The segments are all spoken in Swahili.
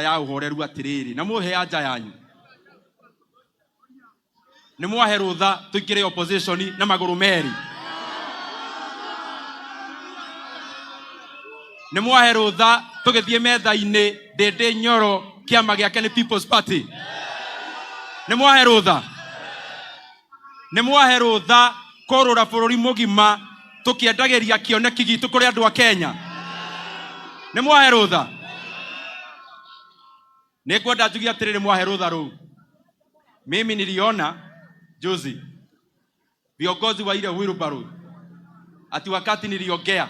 ya uhoreru atiriri na muhe anja yanyu ni mwahe rutha tuikire opposition na maguru meri ni mwahe rutha tugithie metha-ini Ndindi Nyoro kiama giake ni People's Party ni mwahe rutha korora bururi mugima tukiendagiria kioneki gitu kuri andu a Kenya ni mwahe rutha ni kwenda njugia atiriri mwahe rutha ru mimi niliona juzi viongozi wa ile wheelbarrow ati wakati niliongea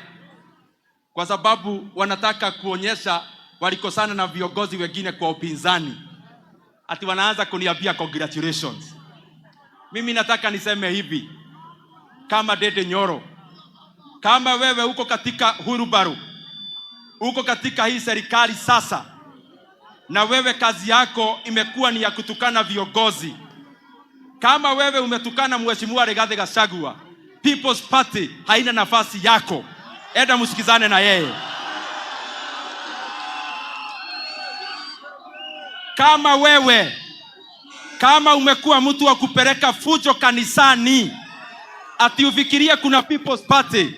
kwa sababu wanataka kuonyesha walikosana na viongozi wengine kwa upinzani ati wanaanza kuniambia congratulations. Mimi nataka niseme hivi kama Ndindi Nyoro, kama wewe uko katika wheelbarrow, uko katika hii serikali sasa, na wewe kazi yako imekuwa ni ya kutukana viongozi, kama wewe umetukana Mheshimiwa Rigathi Gachagua, People's Party haina nafasi yako. Enda msikizane na yeye. Kama umekuwa mtu wa kupeleka fujo kanisani ati ufikiria kuna People's Party,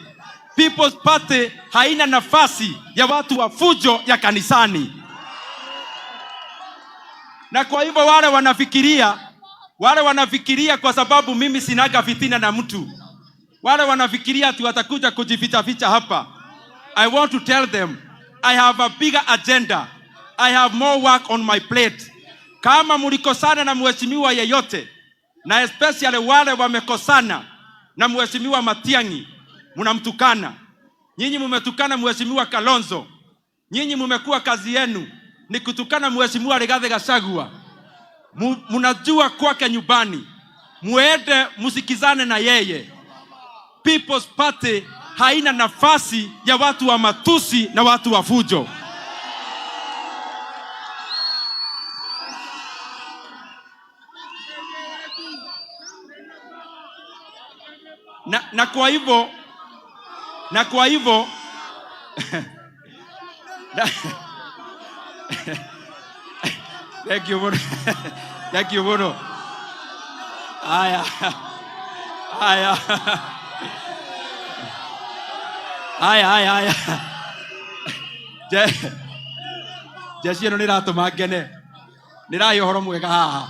People's Party haina nafasi ya watu wa fujo ya kanisani. Na kwa hivyo wale wanafikiria kwa sababu mimi sinaga fitina na mtu, wale wanafikiria ati watakuja kujificha hapa. I want to tell them I have a bigger agenda. I have more work on my plate. Kama mulikosana na mheshimiwa yeyote, na especially wale wamekosana na mheshimiwa Matiang'i, mnamtukana. Nyinyi mumetukana mheshimiwa Kalonzo. Nyinyi mumekuwa kazi yenu ni kutukana mheshimiwa Rigathi Gachagua. Mnajua kwake nyumbani. Muende musikizane na yeye. People's Party haina nafasi ya watu wa matusi na watu wa fujo. Na kwa hivyo Thank you bro. Aya. Jeshi no niratuma ngene. Nirayo horo mwega haha.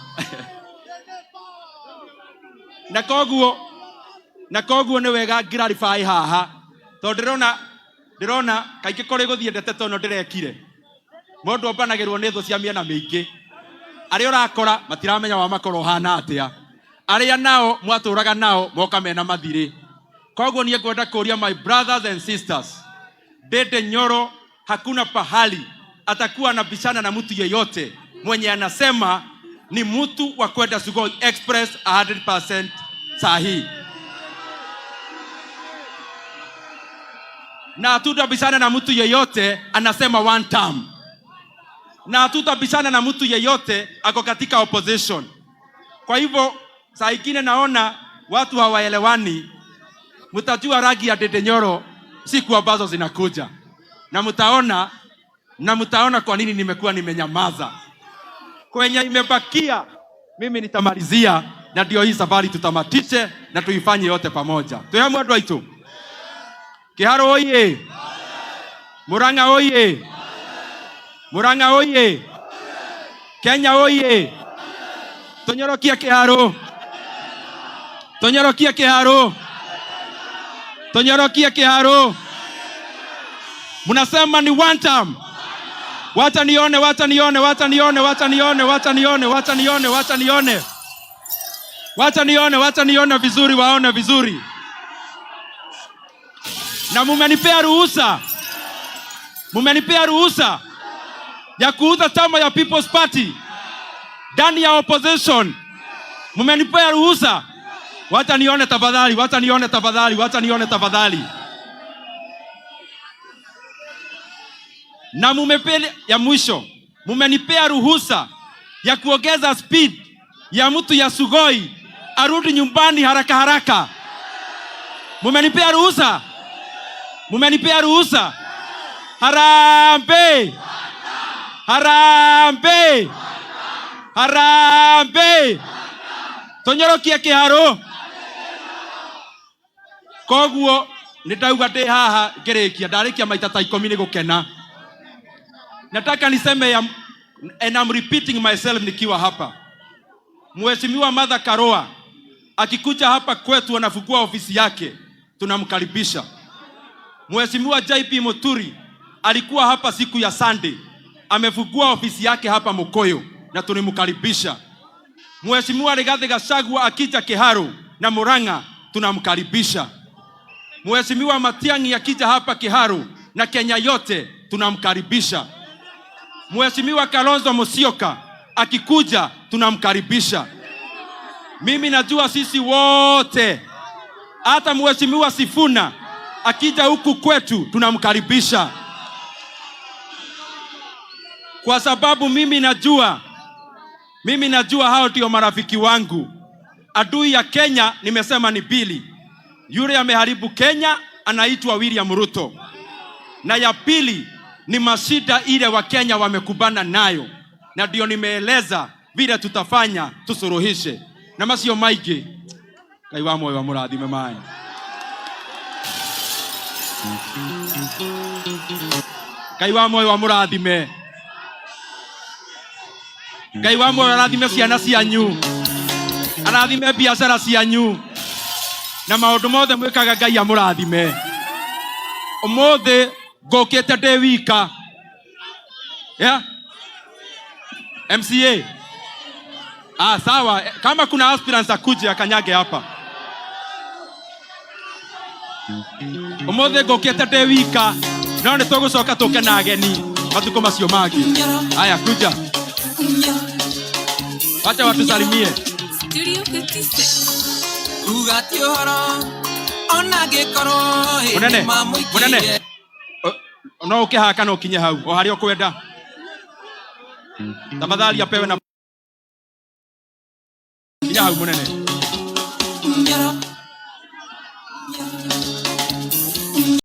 Na koguo ni wega clarify haha. To ndirona kaingĩ kũrĩ gũthiĩ ndeto no ndirekire. Mũndũ ombanagĩrwo nĩ thũ cia mĩena mĩingĩ. Arĩa ũrakora matiramenya wa makoro hana atĩa. Arĩa nao mwatũraga nao moka mena mathirĩ. Koguo niĩ ngwenda kũria my brothers and sisters, Ndindi Nyoro hakuna pahali atakuwa na bishana na mtu yeyote mwenye anasema ni mtu wa kwenda Sugoi Express 100% sahihi. Na hatutabishana na mtu yeyote anasema one term. Na hatutabishana na mtu yeyote ako katika opposition. Kwa hivyo saa ingine naona watu hawaelewani. Mtajua rangi ya Ndindi Nyoro siku ambazo zinakuja. Na mtaona kwa nini nimekuwa nimenyamaza. Kwenye imebakia mimi nitamalizia, na ndio hii safari tutamatishe na tuifanye yote pamoja. Tuyamu watu waitu. Kiharo oye. Murang'a oye. Murang'a oye. Kenya oye. Tonyorokia Kiharo. Tonyorokia Kiharo. Tonyorokia Kiharo. Munasema ni one time. Wacha nione. Wacha nione vizuri, waone vizuri. Na mumenipea ruhusa ya kuuza chama ya People's Party ndani ya opposition. Mumenipea ruhusa. Wacha nione tafadhali. Na ya mwisho, mumenipea ruhusa ya kuongeza speed ya mtu ya Sugoi arudi nyumbani haraka. Mumenipea ruhusa. Harambee. Harambe! Harambe! Tonyorokie kiharo. Koguo nitauga ndi haha ngirikia ndarikia maita ta 10 ni gukena. Nataka niseme and I'm repeating myself nikiwa hapa. Mheshimiwa Martha Karua akikuja hapa kwetu anafungua ofisi yake, tunamkaribisha. Mheshimiwa JP Muturi alikuwa hapa siku ya Sunday, amefungua ofisi yake hapa Mokoyo na tunamkaribisha. Mheshimiwa Rigathi Gachagua akija Kiharu na Murang'a tunamkaribisha. Mheshimiwa Matiang'i akija hapa Kiharu na Kenya yote tunamkaribisha. Mheshimiwa Kalonzo Musyoka akikuja tunamkaribisha. Mimi najua sisi wote, hata Mheshimiwa Sifuna akija huku kwetu tunamkaribisha. Kwa sababu mimi najua hao ndio marafiki wangu. Adui ya Kenya nimesema ni Billy. Yule ameharibu Kenya anaitwa William Ruto. Na ya pili ni mashida ile wa Kenya wamekubana nayo. Na ndio nimeeleza vile tutafanya tusuruhishe. Na masio maige. Ngai wa moyo wa murathime mai. Ngai wa moyo wa murathime. Ngai wa moyo arathime ciana cianyu. Arathime biashara cianyu. Na maundu mothe mwikaga Ngai amurathime. Umothe ngokete ndi wika. Yeah? MCA. Sawa. Kama kuna aspirants akuje akanyage hapa. Umothe ngokete ndi wika. No ni tugucoka tuke na ageni. Matuko macio mangi. Haya kuja. Wacha watu salimie. Studio 56. Ugatio horo. Ona gekoro. Munene. No ukihaka no kinye hau. O hari okwenda. Tafadhali apewe na. Kinye hau munene.